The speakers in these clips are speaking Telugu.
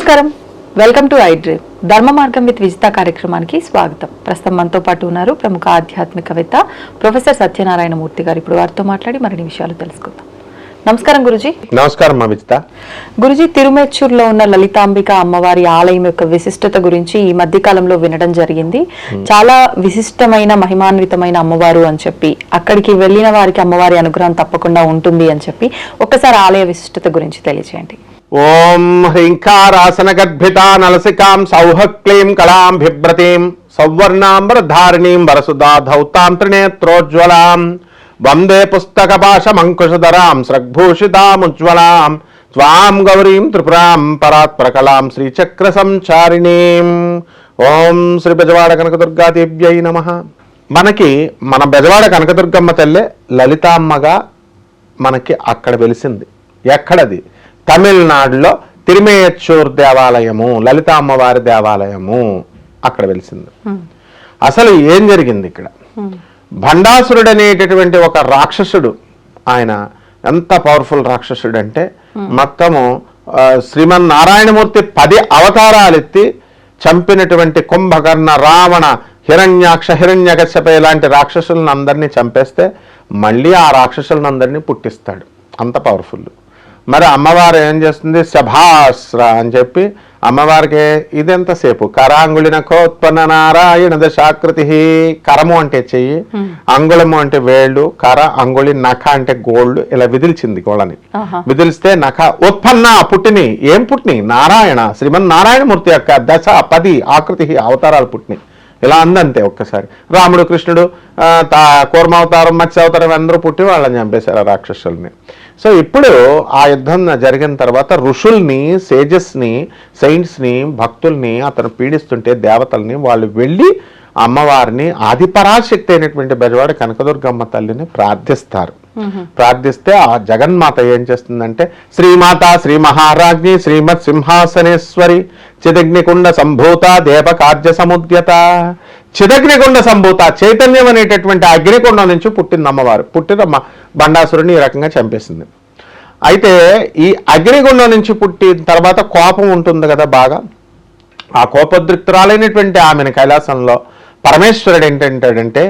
నమస్కారం, వెల్కమ్ టు ఐ డ్రీమ్. ధర్మ మార్గం విత్ విజిత కార్యక్రమానికి స్వాగతం. ప్రస్తుతం మనతో పాటు ఉన్నారు ప్రముఖ ఆధ్యాత్మికవేత్త ప్రొఫెసర్ సత్యనారాయణ మూర్తి గారు. ఇప్పుడు వారితో మాట్లాడి మరిన్ని విషయాలు తెలుసుకుందాం. నమస్కారం గురుజీ. నమస్కారం విజిత. గురుజీ, తిరుమేచ్చూరులో ఉన్న లలితాంబిక అమ్మవారి ఆలయం యొక్క విశిష్టత గురించి ఈ మధ్య కాలంలో వినడం జరిగింది. చాలా విశిష్టమైన మహిమాన్వితమైన అమ్మవారు అని చెప్పి, అక్కడికి వెళ్ళిన వారికి అమ్మవారి అనుగ్రహం తప్పకుండా ఉంటుంది అని చెప్పి, ఒక్కసారి ఆలయ విశిష్టత గురించి తెలియజేయండి. ఓం హ్రీంకారాసన గర్భితా నలసికాం సౌహక్లీం కళాం బిభ్రతీం సౌవర్ణాంబరధారిణీం వరసుదా ధౌతాం త్రినేత్రోజ్వలాం వందే పుస్తకపాశమంకుశధరాం స్రగ్భూషితాముజ్వలాం త్వాం గౌరీం త్రిపురాం పరాత్పరకలాం శ్రీచక్ర సంచారిణీం. ఓం శ్రీ బెజవాడ కనకదుర్గాదేవ్యై నమః. మనకి మన బెజవాడ కనకదుర్గమ్మ తల్లే లలితామ్మగా మనకి అక్కడ వెలిసింది. ఎక్కడది? తమిళనాడులో తిరుమేచ్చూర్ దేవాలయము, లలిత అమ్మవారి దేవాలయము అక్కడ వెలిసింది. అసలు ఏం జరిగింది ఇక్కడ? భండాసురుడు అనేటటువంటి ఒక రాక్షసుడు, ఆయన ఎంత పవర్ఫుల్ రాక్షసుడు అంటే మొత్తము శ్రీమన్నారాయణమూర్తి 10 అవతారాలెత్తి చంపినటువంటి కుంభకర్ణ, రావణ, హిరణ్యాక్ష, హిరణ్యకశ్యప ఇలాంటి రాక్షసులను అందరినీ చంపేస్తే మళ్ళీ ఆ రాక్షసులను అందరినీ పుట్టిస్తాడు. అంత పవర్ఫుల్. మరి అమ్మవారు ఏం చేస్తుంది? శభాస్ర అని చెప్పి అమ్మవారికి ఇదెంతసేపు కరాంగుళినకోత్పన్న నారాయణ దశాకృతి. కరము అంటే చెయ్యి, అంగుళము అంటే వేళ్ళు, కర అంగుళి, నఖ అంటే గోల్డ్. ఇలా విదిల్చింది గోళ్ళని. విదిలిస్తే నఖ ఉత్పన్న పుట్టిని. ఏం పుట్టిని? నారాయణ, శ్రీమన్నారాయణమూర్తి యొక్క 10 ఆకృతి అవతారాలు పుట్టినాయి. ఇలా అందంతే. ఒక్కసారి రాముడు, కృష్ణుడు, కూర్మావతారం, మత్స్యావతారం అందరూ పుట్టి వాళ్ళని చంపేశారు ఆ రాక్షసుల్ని. సో ఇప్పుడు ఆ యుద్ధం జరిగిన తర్వాత ఋషుల్ని, సేజస్ని, సెయింట్స్ని, భక్తుల్ని అతను పీడిస్తుంటే దేవతల్ని వాళ్ళు వెళ్ళి అమ్మవారిని, ఆదిపరాశక్తి అయినటువంటి బెజవాడ కనకదుర్గమ్మ తల్లిని ప్రార్థిస్తారు. ప్రార్థిస్తే ఆ జగన్మాత ఏం చేస్తుందంటే, శ్రీమాత శ్రీ మహారాజ్ఞి శ్రీమత్ సింహాసనేశ్వరి చిదగ్నికుండ సంభూత దేవకార్య సముద్యత. చిదగ్నికుండ సంభూత, చైతన్యం అనేటటువంటి అగ్నికుండం నుంచి పుట్టింది అమ్మవారు. పుట్టిన బండాసురుని ఈ రకంగా చంపేసింది. అయితే ఈ అగ్నిగుండం నుంచి పుట్టిన తర్వాత కోపం ఉంటుంది కదా బాగా. ఆ కోపోద్రిక్తురాలైనటువంటి ఆమెను కైలాసంలో పరమేశ్వరుడు ఏంటంటాడంటే,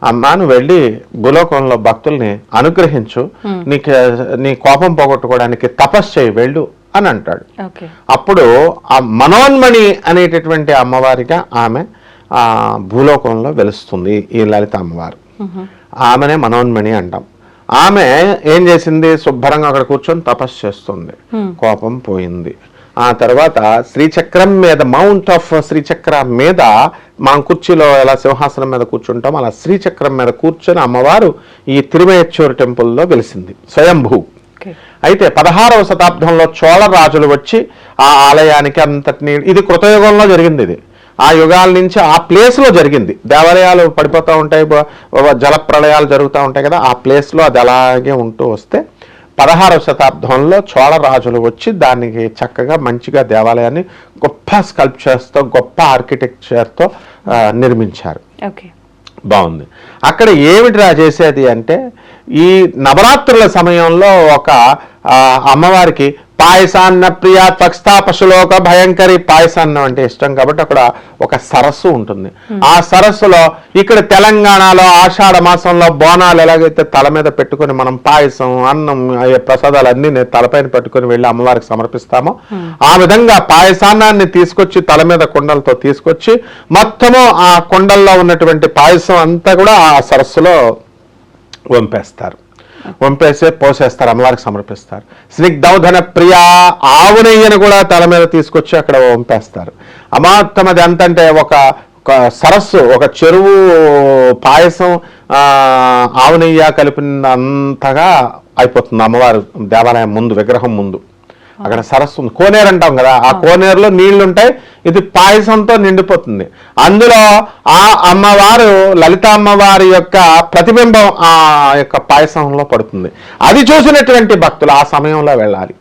అమ్మా నువ్వు వెళ్ళి భూలోకంలో భక్తుల్ని అనుగ్రహించు, నీ కోపం పోగొట్టుకోవడానికి తపస్సు చేయి వెళ్ళు అని అంటాడు. అప్పుడు ఆ మనోన్మణి అనేటటువంటి అమ్మవారిగా ఆమె ఆ భూలోకంలో వెలుస్తుంది ఈ లలిత అమ్మవారు. ఆమెనే మనోన్మణి అంటాం. ఆమె ఏం చేసింది? శుభ్రంగా అక్కడ కూర్చొని తపస్సు చేస్తుంది. కోపం పోయింది. ఆ తర్వాత శ్రీచక్రం మీద, మౌంట్ ఆఫ్ శ్రీచక్రం మీద, మనం కుర్చీలో ఎలా సింహాసనం మీద కూర్చుంటాం అలా శ్రీచక్రం మీద కూర్చొని అమ్మవారు ఈ తిరుమేచ్చూరు టెంపుల్లో వెలిసింది, స్వయంభూ. అయితే 16వ శతాబ్దంలో చోళ రాజులు వచ్చి ఆ ఆలయానికి అంతటిని, ఇది కృతయుగంలో జరిగింది. ఇది ఆ యుగాల నుంచి ఆ ప్లేస్లో జరిగింది. దేవాలయాలు పడిపోతూ ఉంటాయి, జల ప్రళయాలు జరుగుతూ ఉంటాయి కదా, ఆ ప్లేస్లో అది అలాగే ఉంటూ వస్తే 16వ శతాబ్దంలో చోళ రాజులు వచ్చి దానికి చక్కగా మంచిగా దేవాలయాన్ని గొప్ప స్కల్ప్చర్స్తో, గొప్ప ఆర్కిటెక్చర్తో నిర్మించారు. బాగుంది. అక్కడ ఏమిటిరా చేసేది అంటే, ఈ నవరాత్రుల సమయంలో ఒక అమ్మవారికి పాయసాన్న ప్రియ త్వక్స్థా పశులోక భయంకరి, పాయసాన్నం అంటే ఇష్టం కాబట్టి అక్కడ ఒక సరస్సు ఉంటుంది. ఆ సరస్సులో ఇక్కడ తెలంగాణలో ఆషాఢ మాసంలో బోనాలు ఎలాగైతే తల మీద పెట్టుకుని మనం పాయసం, అన్నం, ప్రసాదాలు అన్ని తలపైన పెట్టుకుని వెళ్ళి అమ్మవారికి సమర్పిస్తామో, ఆ విధంగా పాయసాన్నాన్ని తీసుకొచ్చి తల మీద కుండలతో తీసుకొచ్చి మొత్తము ఆ కుండల్లో ఉన్నటువంటి పాయసం అంతా కూడా ఆ సరస్సులో వంపేస్తారు. వంపేసి పోసేస్తారు, అమ్మవారికి సమర్పిస్తారు. స్నిగ్ధౌధన ప్రియ, ఆవు నెయ్యను కూడా తల మీద తీసుకొచ్చి అక్కడ వంపేస్తారు. అమాత్తం అది ఎంతంటే ఒక సరస్సు, ఒక చెరువు పాయసం, ఆవు నెయ్య కలిపినంతగా అయిపోతుంది అమ్మవారు దేవాలయం ముందు, విగ్రహం ముందు. అక్కడ సరస్సు ఉంది, కోనేరు అంటాం కదా, ఆ కోనేరులో నీళ్లుంటాయి, ఇది పాయసంతో నిండిపోతుంది. అందులో ఆ అమ్మవారు, లలిత అమ్మవారి యొక్క ప్రతిబింబం ఆ యొక్క పాయసంలో పడుతుంది. అది చూసినటువంటి భక్తులు ఆ సమయంలో వెళ్ళాలి.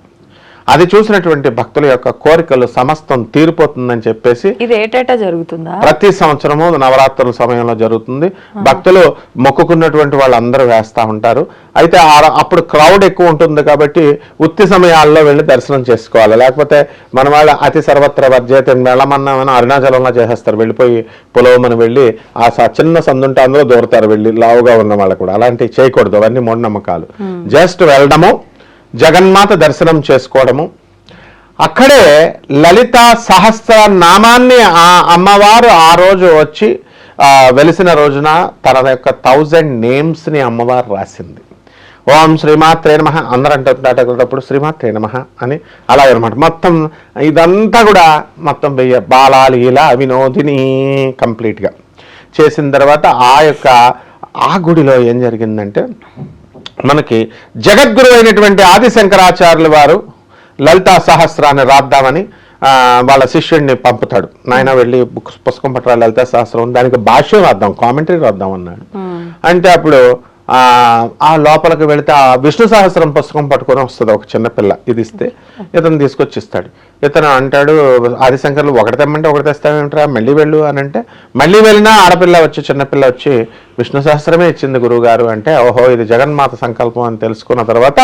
అది చూసినటువంటి భక్తుల యొక్క కోరికలు సమస్తం తీరిపోతుందని చెప్పేసి ఇది ఏటేటా జరుగుతుందా? ప్రతి సంవత్సరము నవరాత్రుల సమయంలో జరుగుతుంది. భక్తులు మొక్కుకున్నటువంటి వాళ్ళందరూ వేస్తా ఉంటారు. అయితే అప్పుడు క్రౌడ్ ఎక్కువ ఉంటుంది కాబట్టి ఉత్తి సమయాల్లో వెళ్ళి దర్శనం చేసుకోవాలి. లేకపోతే మన వాళ్ళు అతి సర్వత్ర వర్జేత వెళ్ళమన్నా అరుణాచలంలో చేసేస్తారు. వెళ్ళిపోయి పొలవమని వెళ్ళి ఆ చిన్న సందుంటే అందులో దూరతారు వెళ్ళి లావుగా ఉన్న వాళ్ళు కూడా. అలాంటివి చేయకూడదు, అవన్నీ మూఢనమ్మకాలు. జస్ట్ వెళ్ళడము, జగన్మాత దర్శనం చేసుకోవడము. అక్కడే లలిత సహస్ర నామాన్ని ఆ అమ్మవారు ఆ రోజు వచ్చి వెలిసిన రోజున తన యొక్క 1000 నేమ్స్ని అమ్మవారు రాసింది. ఓం శ్రీమాత్రే నమః అందరూ అంటున్నప్పుడు శ్రీమాత్రే నమః అని అలాగనమాట. మొత్తం ఇదంతా కూడా మొత్తం బాలాలీల వినోదిని కంప్లీట్గా చేసిన తర్వాత ఆ గుడిలో ఏం జరిగిందంటే, మనకి జగద్గురు అయినటువంటి ఆది శంకరాచార్యుల వారు లలితా సహస్రాన్ని రాద్దామని వాళ్ళ శిష్యుడిని పంపుతాడు. నాయన వెళ్ళి పుస్తకం పట్టరా లలితా సహస్రం, దానికి భాష్యం రాద్దాం, కామెంటరీ రాద్దాం అన్నాడు. అంటే అప్పుడు ఆ లోపలికి వెళితే ఆ విష్ణు సహస్రం పుస్తకం పట్టుకొని వస్తుంది ఒక చిన్నపిల్ల. ఇది ఇస్తే ఇతను తీసుకొచ్చి ఇస్తాడు. ఇతను అంటాడు, ఆదిశంకర్లు ఒకటి తెమ్మంటే ఒకటి తెస్తామేమిట్రా, మళ్ళీ వెళ్ళు అని అంటే, మళ్ళీ వెళ్ళినా ఆడపిల్ల వచ్చి చిన్నపిల్ల వచ్చి విష్ణు సహస్రమే ఇచ్చింది గురువుగారు అంటే, ఓహో ఇది జగన్మాత సంకల్పం అని తెలుసుకున్న తర్వాత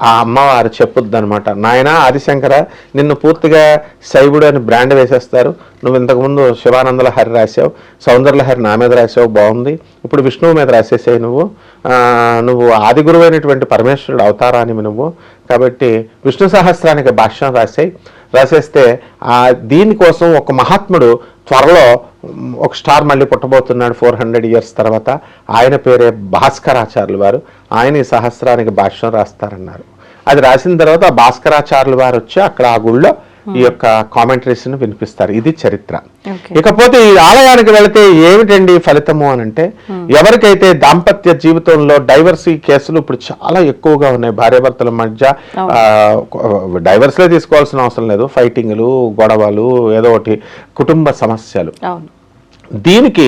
ఆ అమ్మవారు చెప్పుద్ది అనమాట, నాయన ఆదిశంకర నిన్ను పూర్తిగా శైవుడు అని బ్రాండ్ వేసేస్తారు. నువ్వు ఇంతకుముందు శివానందల హరి రాసావు, సౌందర్యలహరి నా మీద రాసావు, బాగుంది. ఇప్పుడు విష్ణువు మీద రాసేసాయి. నువ్వు ఆది గురువు అయినటువంటి పరమేశ్వరుడు అవతారానివి నువ్వు. కాబట్టి విష్ణు సహస్రానికి భాష్యం రాసేస్తే దీనికోసం ఒక మహాత్ముడు త్వరలో ఒక స్టార్ మళ్ళీ పుట్టబోతున్నాడు 400 years తర్వాత. ఆయన పేరే భాస్కరాచార్యులు వారు. ఆయన ఈ సహస్రానికి భాష్యం రాస్తారన్నారు. అది రాసిన తర్వాత భాస్కరాచార్యులు వారు వచ్చి అక్కడ ఆ గుళ్ళో ఈ యొక్క కామెంటరీస్ ని వినిపిస్తారు. ఇది చరిత్ర. ఇకపోతే ఈ ఆలయానికి వెళితే ఏమిటండి ఫలితము అని అంటే, ఎవరికైతే దాంపత్య జీవితంలో డైవర్సీ కేసులు ఇప్పుడు చాలా ఎక్కువగా ఉన్నాయి, భార్యాభర్తల మధ్య డైవర్స్లే తీసుకోవాల్సిన అవసరం లేదు, ఫైటింగ్లు, గొడవలు, ఏదో ఒకటి కుటుంబ సమస్యలు, దీనికి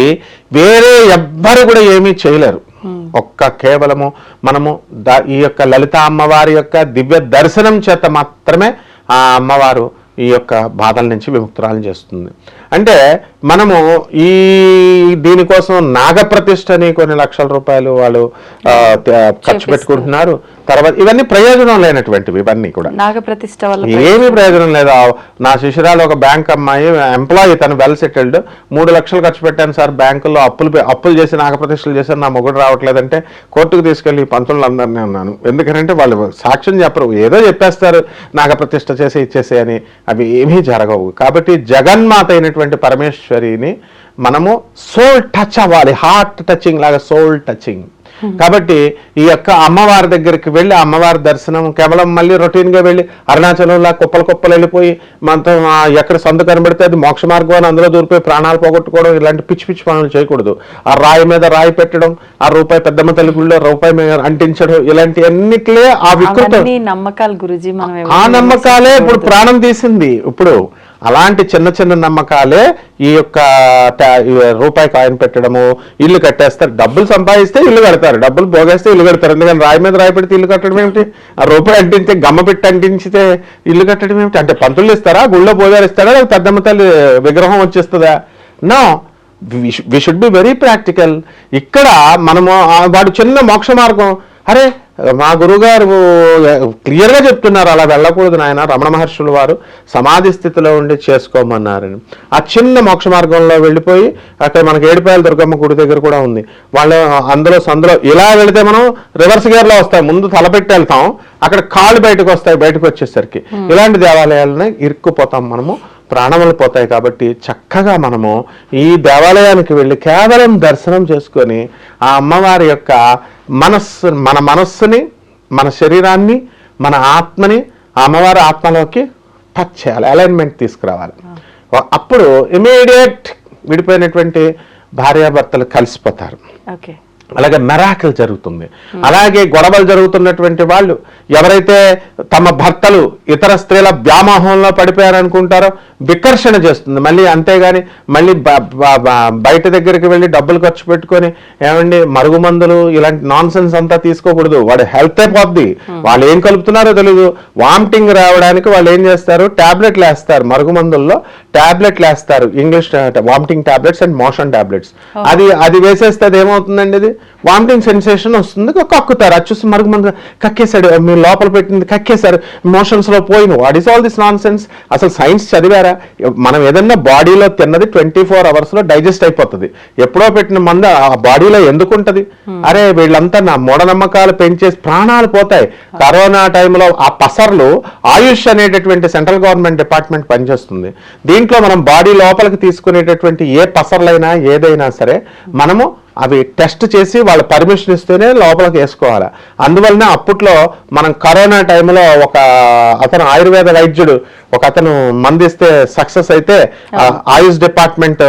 వేరే ఎవ్వరు కూడా ఏమీ చేయలేరు. కేవలము మనము ఈ యొక్క లలిత అమ్మవారి యొక్క దివ్య దర్శనం చేత మాత్రమే ఆ అమ్మవారు ఈ యొక్క బాధల నుంచి విముక్తురాలను చేస్తుంది. అంటే మనము దీనికోసం నాగప్రతిష్ఠని కొన్ని లక్షల రూపాయలు వాళ్ళు ఖర్చు పెట్టుకుంటున్నారు. తర్వాత ఇవన్నీ ప్రయోజనం లేనటువంటివి, ఇవన్నీ కూడా నాగప్రతిష్ఠ వల్ల ఏమీ ప్రయోజనం లేదు. నా శిష్యురాలు ఒక బ్యాంక్ అమ్మాయి ఎంప్లాయీ, తను వెల్ సెటిల్డ్, 3 లక్షలు ఖర్చు పెట్టాను సార్ బ్యాంకుల్లో, అప్పులు చేసి నాగప్రతిష్ఠలు చేశాను, నా మొగుడు రావట్లేదంటే కోర్టుకు తీసుకెళ్లి పంతులందరినీ అన్నాను. ఎందుకంటే వాళ్ళు సాక్ష్యం చెప్పరు, ఏదో చెప్పేస్తారు నాగప్రతిష్ఠ చేసి ఇచ్చేసే అని. అవి ఏమీ జరగవు. కాబట్టి జగన్మాత అయినటువంటి పరమేశ్వరిని మనము సోల్ టచ్ అవ్వాలి, హార్ట్ టచింగ్ లాగా సోల్ టచింగ్. కాబట్టి ఈ యొక్క అమ్మవారి దగ్గరికి వెళ్ళి అమ్మవారి దర్శనం కేవలం మళ్ళీ రొటీన్ గా వెళ్ళి అరుణాచలంలా కుప్పలు వెళ్ళిపోయి మనతో ఎక్కడ సందు కనబడితే అది మోక్ష మార్గం అని అందులో దూరిపోయి ప్రాణాలు పోగొట్టుకోవడం, ఇలాంటి పిచ్చి పనులు చేయకూడదు. ఆ రాయి మీద రాయి పెట్టడం, ఆ రూపాయి పెద్దమ్మ తల్లి గుళ్ళో రూపాయి మీద అంటించడం, ఇలాంటి అన్నిటిలే ఆ వికృత నమ్మకాలు గురుజీ, ఆ నమ్మకాలే ఇప్పుడు ప్రాణం తీసింది. ఇప్పుడు అలాంటి చిన్న నమ్మకాలే ఈ యొక్క రూపాయి కాయిన్ పెట్టడము, ఇల్లు కట్టేస్తారు, డబ్బులు సంపాదిస్తే ఇల్లు కడతారు, డబ్బులు పోగేస్తే ఇల్లు కడతారు. ఎందుకంటే రాయి మీద రాయి పెడితే ఇల్లు కట్టడం ఏమిటి, ఆ రూపాయి అంటించే గమ్మ పెట్టి అంటించితే ఇల్లు కట్టడం ఏమిటి? అంటే పంతులు ఇస్తారా, గుళ్ళో పూజారు ఇస్తారా, పెద్దమ్మ తల్లి విగ్రహం వచ్చేస్తుందా? No, we should be very practical. ఇక్కడ మనము వాడు చిన్న మోక్ష మార్గం, అరే మా గురువుగారు క్లియర్గా చెప్తున్నారు అలా వెళ్ళకూడదు నాయన, రమణ మహర్షులు వారు సమాధి స్థితిలో ఉండి చేసుకోమన్నారని. ఆ చిన్న మోక్ష మార్గంలో వెళ్ళిపోయి అక్కడ మనకి ఏడుపాయల దుర్గమ్మ గుడి దగ్గర కూడా ఉంది. వాళ్ళు సందులో ఇలా వెళితే మనం రివర్స్ గేర్లో వస్తాం, ముందు తలపెట్టి వెళ్తాం, అక్కడ కాళ్ళు బయటకు వస్తాయి, బయటకు వచ్చేసరికి ఇలాంటి దేవాలయాలని ఇరుక్కుపోతాం, మనము ప్రాణములు పోతాయి. కాబట్టి చక్కగా మనము ఈ దేవాలయానికి వెళ్ళి కేవలం దర్శనం చేసుకొని ఆ అమ్మవారి యొక్క మన మనస్సుని, మన శరీరాన్ని, మన ఆత్మని అమ్మవారి ఆత్మలోకి టచ్ చేయాలి, అలైన్మెంట్ తీసుకురావాలి. అప్పుడు ఇమీడియట్ విడిపోయినటువంటి భార్యాభర్తలు కలిసిపోతారు. అలాగే మెరాకిల్ జరుగుతుంది. అలాగే గొడవలు జరుగుతున్నటువంటి వాళ్ళు ఎవరైతే తమ భర్తలు ఇతర స్త్రీల వ్యామోహంలో పడిపోయారనుకుంటారో వికర్షణ చేస్తుంది మళ్ళీ. అంతేగాని మళ్ళీ బయట దగ్గరికి వెళ్ళి డబ్బులు ఖర్చు పెట్టుకొని ఏమండి మరుగుమందులు ఇలాంటి నాన్ సెన్స్ అంతా తీసుకోకూడదు. వాడు హెల్తే పోద్ది. వాళ్ళు ఏం కలుపుతున్నారో తెలియదు. వామిటింగ్ రావడానికి వాళ్ళు ఏం చేస్తారు, టాబ్లెట్లు వేస్తారు, మరుగుమందుల్లో టాబ్లెట్లు వేస్తారు, English vomiting tablets and motion tablets. అది వేసేస్తే అది ఏమవుతుందండి, అది వామిటింగ్ సెన్సేషన్ వస్తుంది, కక్కుతారు. అది చూసి మరుగుమందు కక్కేశాడు, మీరు లోపల పెట్టింది కక్కేశారు, మోషన్స్ లో పోయిన. What is all this non sense? అసలు సైన్స్ చదివారా? మనం ఏదన్నా బాడీలో తిన్నది 24 hours లో డైజెస్ట్ అయిపోతుంది. ఎప్పుడో పెట్టిన మందు ఆ బాడీలో ఎందుకు ఉంటది? అరే వీళ్ళంతా నా మూఢనమ్మకాలు పెంచేసి ప్రాణాలు పోతాయి. కరోనా టైంలో ఆ పసర్లు ఆయుష్ అనేటటువంటి సెంట్రల్ గవర్నమెంట్ డిపార్ట్మెంట్ పనిచేస్తుంది. దీంట్లో మనం బాడీ లోపలికి తీసుకునేటటువంటి ఏ పసర్లైనా ఏదైనా సరే మనము అవి టెస్ట్ చేసి వాళ్ళ పర్మిషన్ ఇస్తేనే లోపలికి వేసుకోవాలి. అందువలన అప్పట్లో మనం కరోనా టైంలో ఒక అతను ఆయుర్వేద వైద్యుడు ఒక అతను మందిస్తే సక్సెస్ అయితే ఆయుష్ డిపార్ట్మెంట్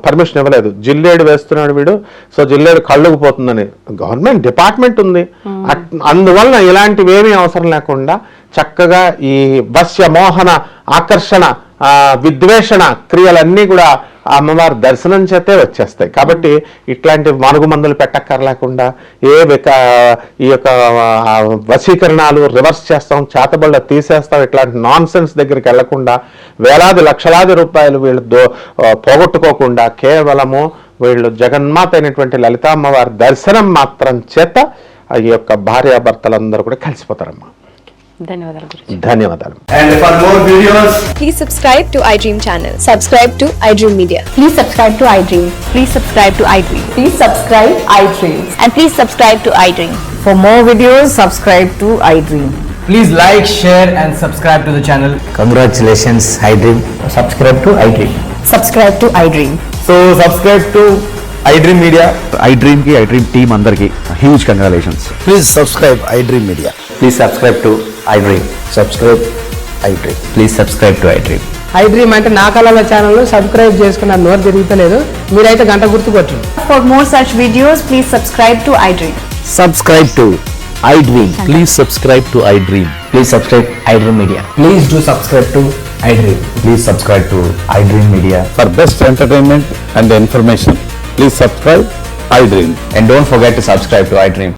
పర్మిషన్ ఇవ్వలేదు. జిల్లేడు వేస్తున్నాడు వీడు, సో జిల్లేడు కళ్ళుకు పోతుందని. గవర్నమెంట్ డిపార్ట్మెంట్ ఉంది. అందువలన ఇలాంటివి ఏమీ అవసరం లేకుండా చక్కగా ఈ వశ్య మోహన ఆకర్షణ విద్వేషణ క్రియలన్నీ కూడా అమ్మవారి దర్శనం చేతే వచ్చేస్తాయి. కాబట్టి ఇట్లాంటి మరుగుమందులు పెట్టక్కర్లేకుండా ఈ యొక్క వశీకరణాలు రివర్స్ చేస్తాం, చేతబళ్ళ తీసేస్తాం, ఇట్లాంటి నాన్ సెన్స్ దగ్గరికి వెళ్లకుండా వేలాది లక్షలాది రూపాయలు వీళ్ళు పోగొట్టుకోకుండా కేవలము వీళ్ళు జగన్మాత అయినటువంటి లలితామ్మవారి దర్శనం మాత్రం చేత ఈ యొక్క భార్యాభర్తలందరూ కూడా కలిసిపోతారమ్మా. ధన్యవాదాలు. And for more videos, please subscribe to iDream channel. Subscribe to iDream Media. Please subscribe to iDream. Please subscribe to iDream. Please subscribe iDream. And please subscribe to iDream. For more videos, subscribe to iDream. please like, share and subscribe to the channel. Congratulations, iDream. Subscribe to iDream. Subscribe to iDream. So subscribe to iDream Media. iDream ki iDream team andarki huge congratulations. Please subscribe iDream Media. Please subscribe to iDream. Subscribe iDream. Please subscribe to iDream. iDream అంటే నా కళల ఛానల్ సబ్స్క్రైబ్ చేసుకున్న నోరు తిరుగుతలేదు. మీరైతే గంట గుర్తు కొట్టండి. For more such videos, please subscribe to iDream. Subscribe to iDream. Please subscribe to iDream. Please subscribe iDream Media. Please do subscribe to iDream. Please subscribe to iDream Media. For best entertainment and information, please subscribe iDream. And don't forget to subscribe to iDream.